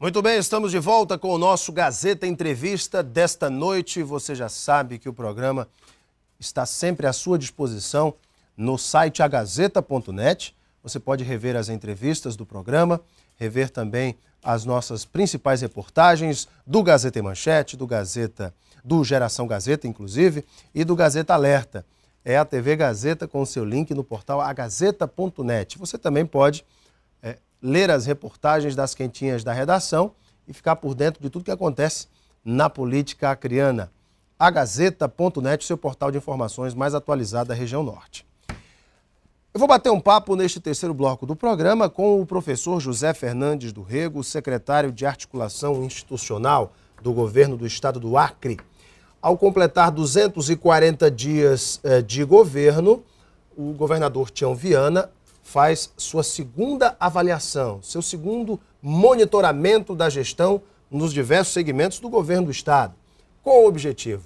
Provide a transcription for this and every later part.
Muito bem, estamos de volta com o nosso Gazeta Entrevista desta noite. Você já sabe que o programa está sempre à sua disposição no site agazeta.net. Você pode rever as entrevistas do programa, rever também as nossas principais reportagens do Gazeta em Manchete, do Geração Gazeta, inclusive, e do Gazeta Alerta. É a TV Gazeta com o seu link no portal agazeta.net. Você também pode ler as reportagens das quentinhas da redação e ficar por dentro de tudo que acontece na política acreana. agazeta.net, seu portal de informações mais atualizado da região norte. Eu vou bater um papo neste terceiro bloco do programa com o professor José Fernandes do Rego, secretário de Articulação Institucional do Governo do Estado do Acre. Ao completar 240 dias de governo, o governador Tião Viana faz sua segunda avaliação, seu segundo monitoramento da gestão nos diversos segmentos do governo do Estado. Qual o objetivo?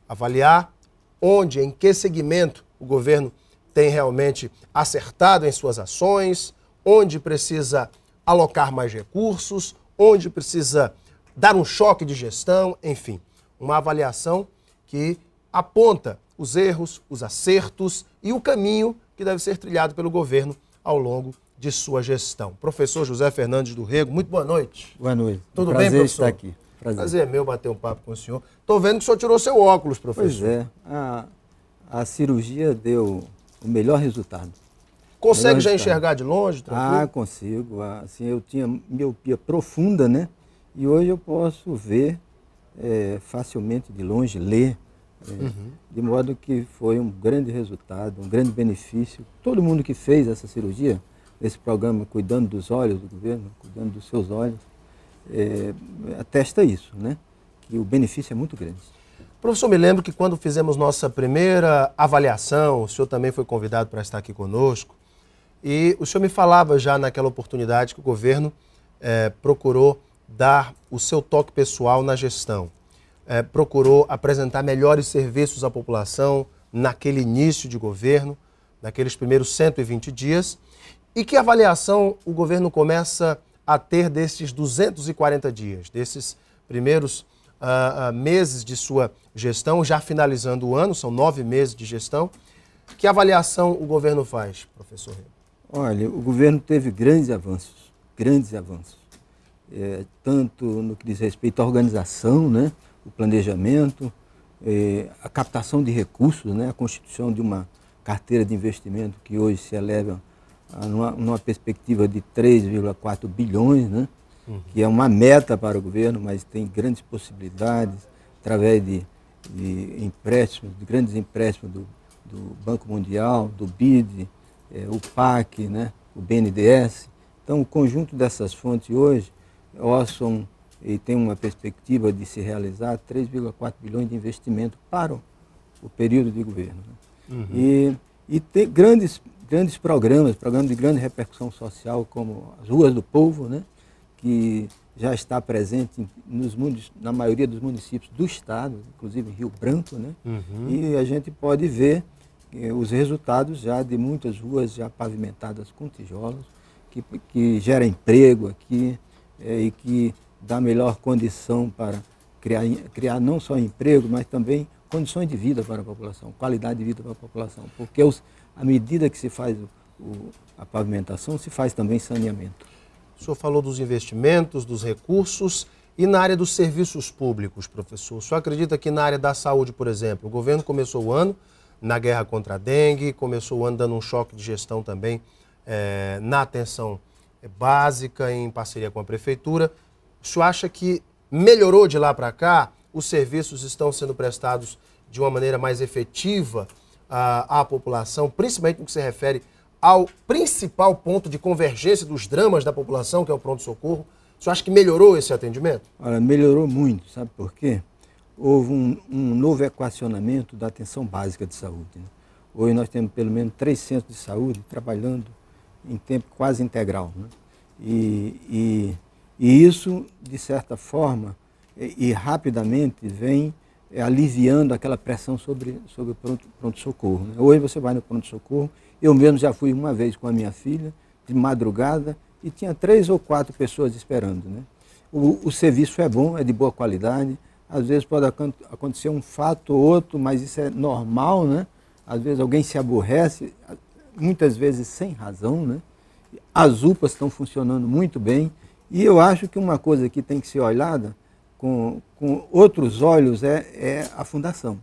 Avaliar onde, em que segmento o governo tem realmente acertado em suas ações, onde precisa alocar mais recursos, onde precisa dar um choque de gestão, enfim, uma avaliação que aponta os erros, os acertos e o caminho que deve ser trilhado pelo governo ao longo de sua gestão. Professor José Fernandes do Rego, muito boa noite. Boa noite. Tudo bem, professor? Prazer estar aqui. Prazer é meu bater um papo com o senhor. Estou vendo que o senhor tirou seu óculos, professor. Pois é, a cirurgia deu o melhor resultado. Consegue já enxergar de longe? Tranquilo? Consigo. Assim, eu tinha miopia profunda, né? E hoje eu posso ver facilmente de longe, ler. De modo que foi um grande resultado, um grande benefício. Todo mundo que fez essa cirurgia, esse programa Cuidando dos Olhos do governo, cuidando dos seus olhos, atesta isso, né? Que o benefício é muito grande. Professor, me lembro que quando fizemos nossa primeira avaliação, o senhor também foi convidado para estar aqui conosco, e o senhor me falava já naquela oportunidade que o governo procurou dar o seu toque pessoal na gestão. Procurou apresentar melhores serviços à população naquele início de governo, naqueles primeiros 120 dias. E que avaliação o governo começa a ter desses 240 dias, desses primeiros meses de sua gestão, já finalizando o ano, são 9 meses de gestão. Que avaliação o governo faz, professor Rego? Olha, o governo teve grandes avanços, tanto no que diz respeito à organização, né? O planejamento, a captação de recursos, né? A constituição de uma carteira de investimento que hoje se eleva numa perspectiva de 3,4 bilhões, né? Que é uma meta para o governo, mas tem grandes possibilidades através de empréstimos, de grandes empréstimos do Banco Mundial, do BID, o PAC, né? O BNDES. Então, o conjunto dessas fontes hoje e tem uma perspectiva de se realizar 3,4 bilhões de investimento para o período de governo. Né? E tem grandes programas de grande repercussão social, como as Ruas do Povo, né? Que já está presente na maioria dos municípios do estado, inclusive em Rio Branco, né? E a gente pode ver os resultados já de muitas ruas já pavimentadas com tijolos, que gera emprego aqui e que dá melhor condição para criar não só emprego, mas também condições de vida para a população, qualidade de vida para a população, porque à medida que se faz a pavimentação, se faz também saneamento. O senhor falou dos investimentos, dos recursos e na área dos serviços públicos, professor. O senhor acredita que na área da saúde, por exemplo, o governo começou o ano na guerra contra a dengue, começou o ano dando um choque de gestão também na atenção básica, em parceria com a prefeitura. O senhor acha que melhorou de lá para cá? Os serviços estão sendo prestados de uma maneira mais efetiva à população, principalmente no que se refere ao principal ponto de convergência dos dramas da população, que é o pronto-socorro? O senhor acha que melhorou esse atendimento? Olha, melhorou muito, sabe por quê? Houve um novo equacionamento da atenção básica de saúde. Né? Hoje nós temos pelo menos 3 centros de saúde trabalhando em tempo quase integral. Né? E isso, de certa forma, e rapidamente vem aliviando aquela pressão sobre o pronto-socorro. Né? Hoje você vai no pronto-socorro, eu mesmo já fui uma vez com a minha filha, de madrugada, e tinha 3 ou 4 pessoas esperando, né? O serviço é bom, é de boa qualidade, às vezes pode acontecer um fato ou outro, mas isso é normal, né? Às vezes alguém se aborrece, muitas vezes sem razão, né? As UPAs estão funcionando muito bem, e eu acho que uma coisa que tem que ser olhada com outros olhos é a fundação.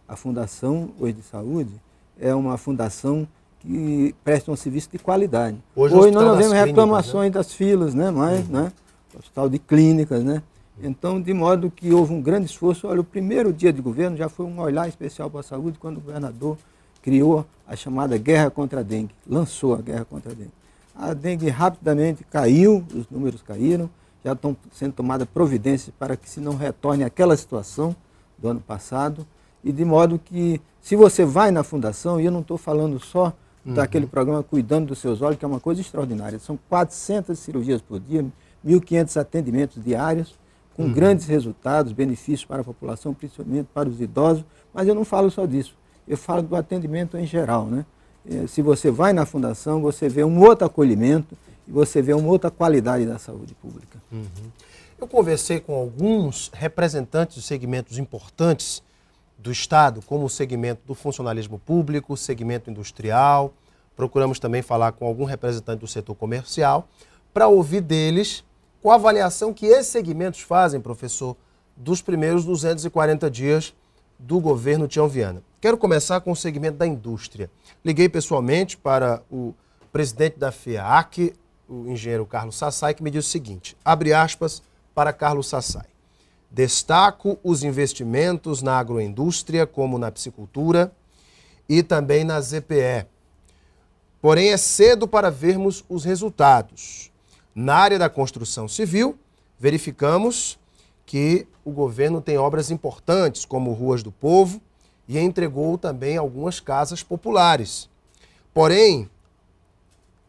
A Fundação Hoje de Saúde é uma fundação que presta um serviço de qualidade. Hoje nós não vemos reclamações, né, das filas, né? Mas, né? Hospital de clínicas, né? Então, de modo que houve um grande esforço. Olha, o primeiro dia de governo já foi um olhar especial para a saúde, quando o governador criou a chamada guerra contra a dengue, lançou a guerra contra a dengue. A dengue rapidamente caiu, os números caíram, já estão sendo tomadas providências para que se não retorne àquela situação do ano passado, e de modo que, se você vai na fundação, e eu não estou falando só daquele programa Cuidando dos Seus Olhos, que é uma coisa extraordinária, são 400 cirurgias por dia, 1.500 atendimentos diários, com grandes resultados, benefícios para a população, principalmente para os idosos, mas eu não falo só disso, eu falo do atendimento em geral, né? Se você vai na fundação, você vê um outro acolhimento e você vê uma outra qualidade da saúde pública. Eu conversei com alguns representantes de segmentos importantes do Estado, como o segmento do funcionalismo público, o segmento industrial. Procuramos também falar com algum representante do setor comercial, para ouvir deles qual a avaliação que esses segmentos fazem, professor, dos primeiros 240 dias do governo Tião Viana. Quero começar com o segmento da indústria. Liguei pessoalmente para o presidente da FEAC, o engenheiro Carlos Sassai, que me disse o seguinte, abre aspas para Carlos Sassai: destaco os investimentos na agroindústria, como na piscicultura e também na ZPE. Porém, é cedo para vermos os resultados. Na área da construção civil, verificamos que o governo tem obras importantes, como Ruas do Povo, e entregou também algumas casas populares. Porém,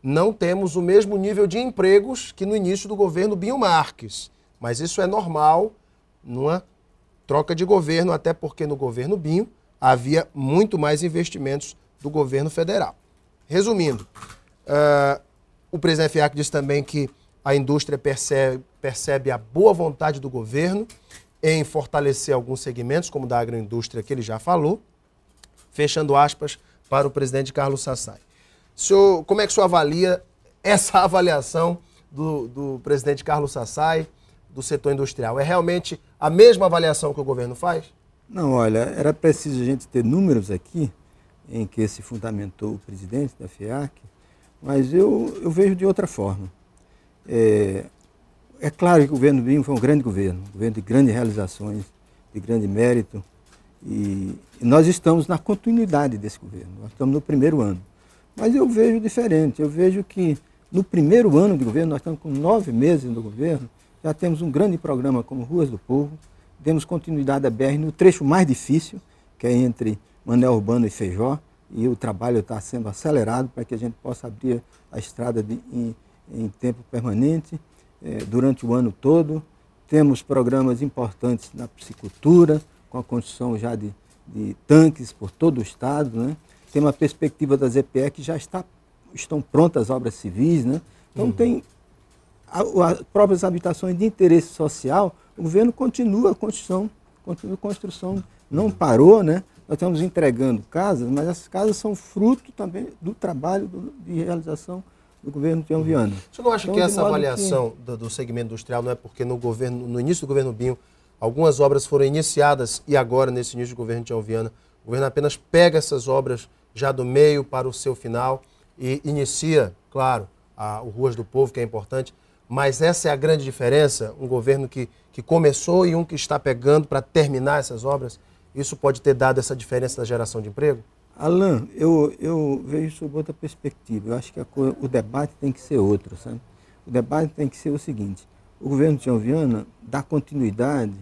não temos o mesmo nível de empregos que no início do governo Binho Marques. Mas isso é normal numa troca de governo, até porque no governo Binho havia muito mais investimentos do governo federal. Resumindo, o presidente FIAC disse também que a indústria percebe a boa vontade do governo em fortalecer alguns segmentos, como da agroindústria, que ele já falou, fechando aspas para o presidente Carlos Sassai. Senhor, como é que o senhor avalia essa avaliação do presidente Carlos Sassai, do setor industrial? É realmente a mesma avaliação que o governo faz? Não, olha, era preciso a gente ter números aqui em que se fundamentou o presidente da FIAC, mas eu vejo de outra forma. É claro que o governo Binho foi um governo de grandes realizações, de grande mérito, e nós estamos na continuidade desse governo, nós estamos no primeiro ano. Mas eu vejo diferente, eu vejo que no primeiro ano de governo, nós estamos com 9 meses no governo, já temos um grande programa como Ruas do Povo, temos continuidade da BR no trecho mais difícil, que é entre Manuel Urbano e Feijó, e o trabalho está sendo acelerado para que a gente possa abrir a estrada em tempo permanente, durante o ano todo. Temos programas importantes na piscicultura, com a construção já de tanques por todo o estado, né? Tem uma perspectiva da ZPE que já estão prontas as obras civis, né? Então tem as próprias habitações de interesse social, o governo continua a construção, não parou, né? Nós estamos entregando casas, mas essas casas são fruto também do trabalho de realização do governo Tião Viana. O senhor não acha que essa avaliação do segmento industrial não é porque no início do governo Binho, algumas obras foram iniciadas e agora, nesse início do governo Tião Viana, o governo apenas pega essas obras já do meio para o seu final e inicia, claro, o Ruas do Povo, que é importante, mas essa é a grande diferença, um governo que começou e um que está pegando para terminar essas obras, isso pode ter dado essa diferença na geração de emprego? Alain, eu vejo sob outra perspectiva. Eu acho que o debate tem que ser outro, sabe? O debate tem que ser o seguinte: o governo Tião Viana dá continuidade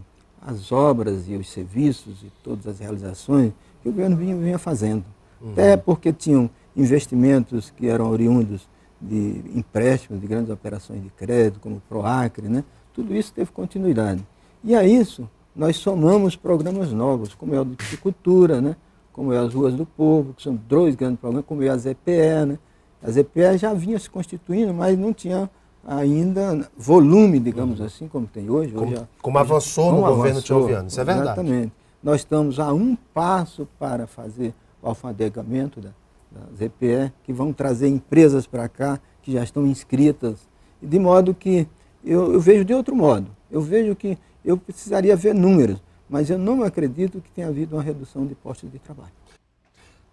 às obras e aos serviços e todas as realizações que o governo vinha fazendo. Até porque tinham investimentos que eram oriundos de empréstimos, de grandes operações de crédito, como o PROACRE, né? Tudo isso teve continuidade. E a isso nós somamos programas novos, como é o de piscicultura, né? Como é as Ruas do Povo, que são 2 grandes programas, como é a ZPE, né? A ZPE já vinha se constituindo, mas não tinha ainda volume, digamos assim, como tem hoje. Como avançou no governo Tchanviano, isso é verdade. Exatamente. Nós estamos a um passo para fazer o alfandegamento das EPE, que vão trazer empresas para cá, que já estão inscritas, de modo que eu vejo de outro modo. Eu vejo que eu precisaria ver números, mas eu não acredito que tenha havido uma redução de postos de trabalho.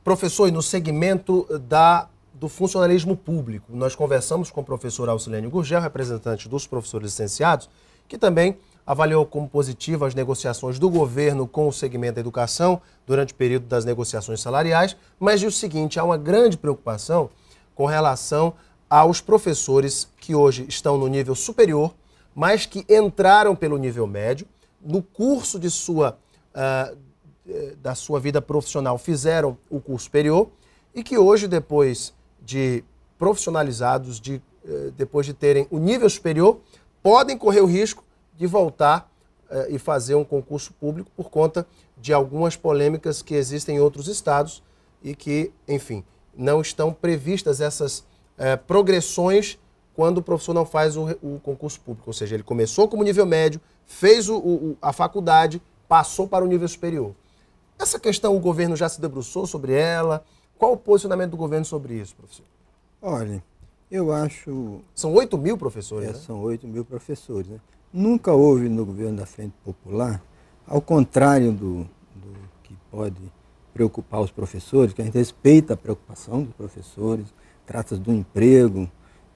Professor, e no segmento do funcionalismo público, nós conversamos com o professor Auxilênio Gurgel, representante dos professores licenciados, que também avaliou como positiva as negociações do governo com o segmento da educação durante o período das negociações salariais, mas diz o seguinte: há uma grande preocupação com relação aos professores que hoje estão no nível superior, mas que entraram pelo nível médio, no curso da sua vida profissional fizeram o curso superior e que hoje, depois de profissionalizados, depois de terem o nível superior, podem correr o risco de voltar e fazer um concurso público por conta de algumas polêmicas que existem em outros estados e que, enfim, não estão previstas essas progressões quando o professor não faz o concurso público. Ou seja, ele começou como nível médio, fez a faculdade, passou para o nível superior. Essa questão o governo já se debruçou sobre ela? Qual o posicionamento do governo sobre isso, professor? Olha, eu acho... São 8 mil professores, né? São 8 mil professores, né? Nunca houve no governo da Frente Popular, ao contrário do que pode preocupar os professores, que a gente respeita a preocupação dos professores, trata do emprego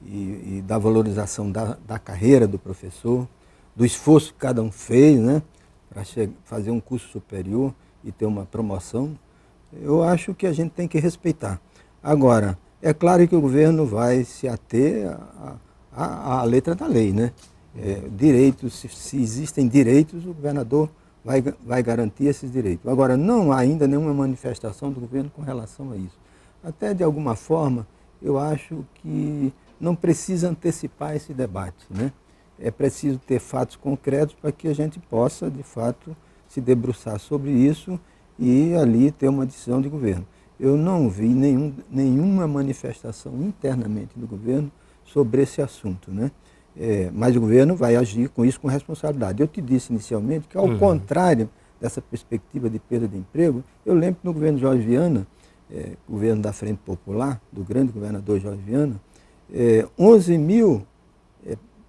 e da valorização da carreira do professor, do esforço que cada um fez, né, para fazer um curso superior e ter uma promoção. Eu acho que a gente tem que respeitar. Agora, é claro que o governo vai se ater à letra da lei, né? Direitos, se existem direitos, o governador vai garantir esses direitos. Agora, não há ainda nenhuma manifestação do governo com relação a isso. Até de alguma forma, eu acho que não precisa antecipar esse debate, né? É preciso ter fatos concretos para que a gente possa, de fato, se debruçar sobre isso e ali ter uma decisão de governo. Eu não vi nenhuma manifestação internamente do governo sobre esse assunto, né? Mas o governo vai agir com isso com responsabilidade. Eu te disse inicialmente que, ao contrário dessa perspectiva de perda de emprego, eu lembro que no governo Jorge Viana, governo da Frente Popular, do grande governador Jorge Viana, 11 mil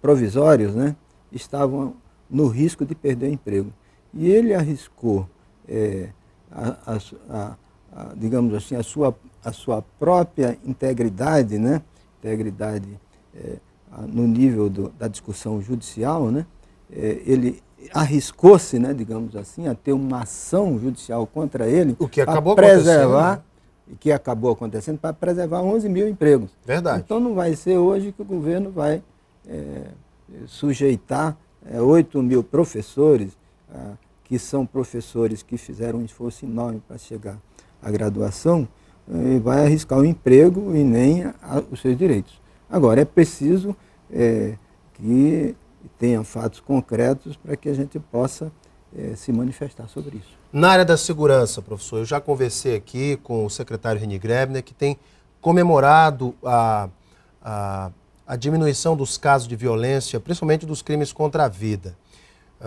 provisórios, né, estavam no risco de perder o emprego. E ele arriscou, digamos assim, a sua própria integridade, né, no nível da discussão judicial, né, ele arriscou-se, né, digamos assim, a ter uma ação judicial contra ele, o que acabou preservar, que acabou acontecendo, para preservar 11 mil empregos. Verdade. Então não vai ser hoje que o governo vai sujeitar 8 mil professores, que são professores que fizeram um esforço enorme para chegar à graduação, e vai arriscar o emprego e nem os seus direitos. Agora, é preciso que tenha fatos concretos para que a gente possa se manifestar sobre isso. Na área da segurança, professor, eu já conversei aqui com o secretário Reni Grebner, que tem comemorado a diminuição dos casos de violência, principalmente dos crimes contra a vida.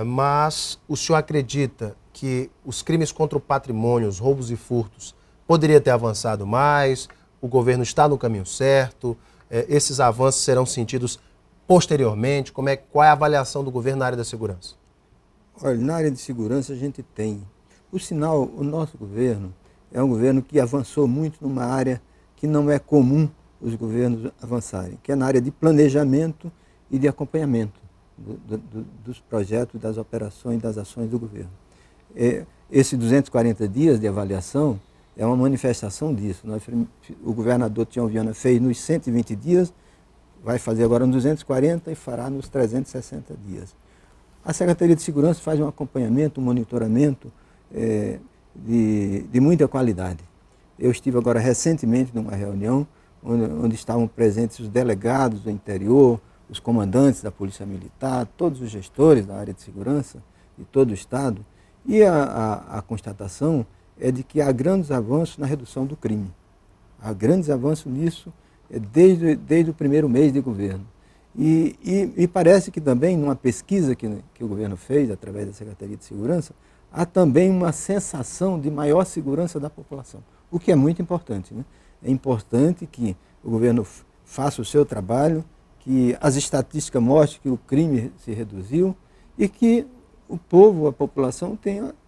Mas o senhor acredita que os crimes contra o patrimônio, os roubos e furtos, poderia ter avançado mais? O governo está no caminho certo? Esses avanços serão sentidos posteriormente? Qual é a avaliação do governo na área da segurança? Olha, na área de segurança a gente tem. Por sinal, o nosso governo é um governo que avançou muito numa área que não é comum os governos avançarem, que é na área de planejamento e de acompanhamento dos projetos, das operações, das ações do governo. Esses 240 dias de avaliação é uma manifestação disso. O governador Tião Viana fez nos 120 dias, vai fazer agora nos 240 e fará nos 360 dias. A Secretaria de Segurança faz um acompanhamento, um monitoramento de muita qualidade. Eu estive agora recentemente numa reunião onde estavam presentes os delegados do interior, os comandantes da Polícia Militar, todos os gestores da área de segurança de todo o Estado, e a constatação é de que há grandes avanços na redução do crime. Há grandes avanços nisso desde o primeiro mês de governo. E parece que também, numa pesquisa que o governo fez, através da Secretaria de Segurança, há também uma sensação de maior segurança da população, o que é muito importante, né? É importante que o governo faça o seu trabalho, que as estatísticas mostrem que o crime se reduziu e que o povo, a população,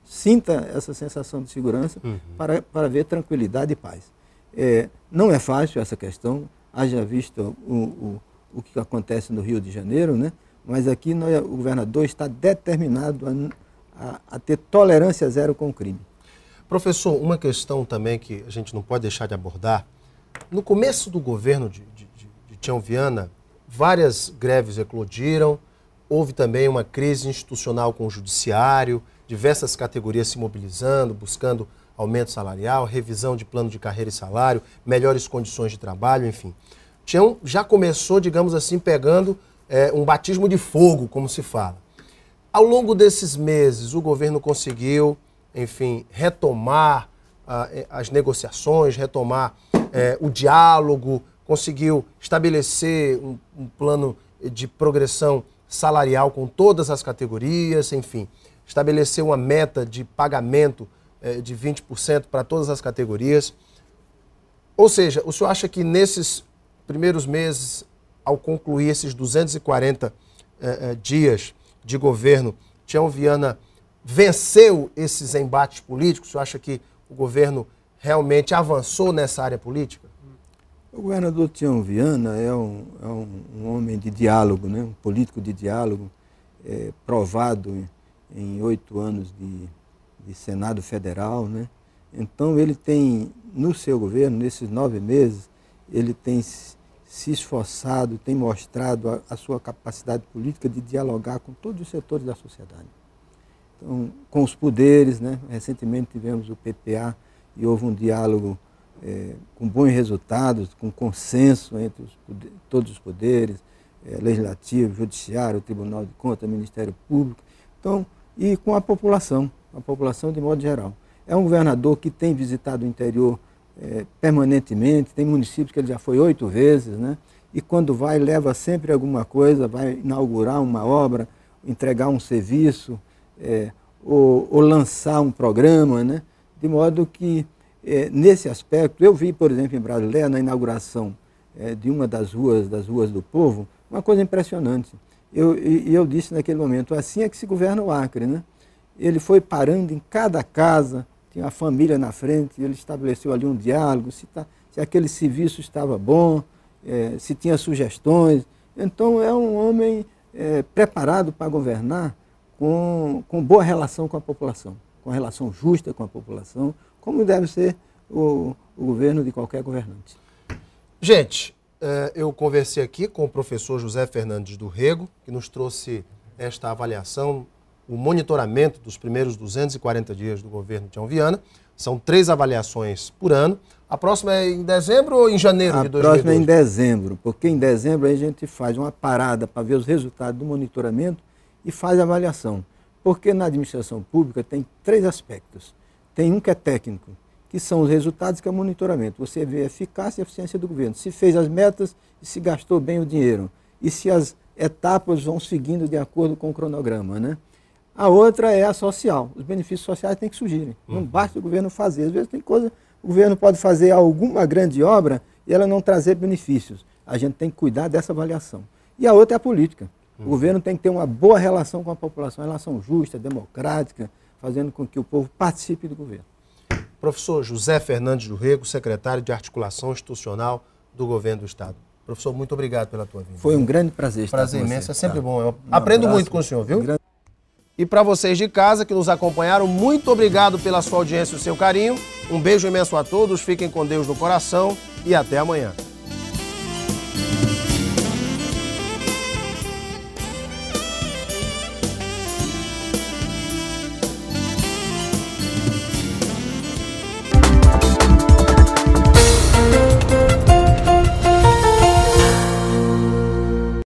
sinta essa sensação de segurança para ver tranquilidade e paz. Não é fácil essa questão, haja visto o que acontece no Rio de Janeiro, né? Mas aqui o governador está determinado a ter tolerância zero com o crime. Professor, uma questão também que a gente não pode deixar de abordar. No começo do governo de Tião Viana, várias greves eclodiram, houve também uma crise institucional com o judiciário, diversas categorias se mobilizando, buscando aumento salarial, revisão de plano de carreira e salário, melhores condições de trabalho, enfim. Tião já começou, digamos assim, pegando um batismo de fogo, como se fala. Ao longo desses meses, o governo conseguiu, enfim, retomar as negociações, retomar o diálogo, conseguiu estabelecer um plano de progressão salarial com todas as categorias, enfim, estabelecer uma meta de pagamento de 20% para todas as categorias. Ou seja, o senhor acha que nesses primeiros meses, ao concluir esses 240 dias de governo, Tião Viana venceu esses embates políticos? O senhor acha que o governo realmente avançou nessa área política? O governador Tião Viana é um homem de diálogo, né? Um político de diálogo, provado em 8 anos de Senado Federal, né? Então ele tem, no seu governo, nesses 9 meses, ele tem se esforçado, tem mostrado a sua capacidade política de dialogar com todos os setores da sociedade. Então, com os poderes, né? Recentemente tivemos o PPA e houve um diálogo com bons resultados, com consenso entre todos os poderes, legislativo, judiciário, Tribunal de Contas, Ministério Público, então, e com a população de modo geral. É um governador que tem visitado o interior permanentemente, tem municípios que ele já foi 8 vezes, né? E quando vai, leva sempre alguma coisa, vai inaugurar uma obra, entregar um serviço, ou lançar um programa, né? De modo que, nesse aspecto, eu vi, por exemplo, em Brasileia, na inauguração de uma das ruas do povo, uma coisa impressionante. Eu disse naquele momento, assim é que se governa o Acre, né? Ele foi parando em cada casa, tinha a família na frente, ele estabeleceu ali um diálogo, se aquele serviço estava bom, se tinha sugestões. Então é um homem preparado para governar com boa relação com a população, com relação justa com a população, como deve ser o governo de qualquer governante. Gente, eu conversei aqui com o professor José Fernandes do Rego, que nos trouxe esta avaliação, o monitoramento dos primeiros 240 dias do governo Tião Viana. São 3 avaliações por ano. A próxima é em dezembro ou em janeiro de 2012? A próxima é em dezembro, porque em dezembro a gente faz uma parada para ver os resultados do monitoramento e faz a avaliação. Porque na administração pública tem 3 aspectos. Tem um que é técnico, que são os resultados, que é o monitoramento. Você vê a eficácia e a eficiência do governo, se fez as metas e se gastou bem o dinheiro, e se as etapas vão seguindo de acordo com o cronograma, né? A outra é a social. Os benefícios sociais têm que surgirem. Não basta o governo fazer. Às vezes tem coisa, o governo pode fazer alguma grande obra e ela não trazer benefícios. A gente tem que cuidar dessa avaliação. E a outra é a política. O governo tem que ter uma boa relação com a população, uma relação justa, democrática, fazendo com que o povo participe do governo. Professor José Fernandes do Rego, secretário de Articulação Institucional do Governo do Estado. Professor, muito obrigado pela tua vinda. Foi um grande prazer estar com você. Prazer imenso, é sempre bom. Eu aprendo muito com o senhor, viu? E para vocês de casa que nos acompanharam, muito obrigado pela sua audiência e o seu carinho. Um beijo imenso a todos, fiquem com Deus no coração e até amanhã.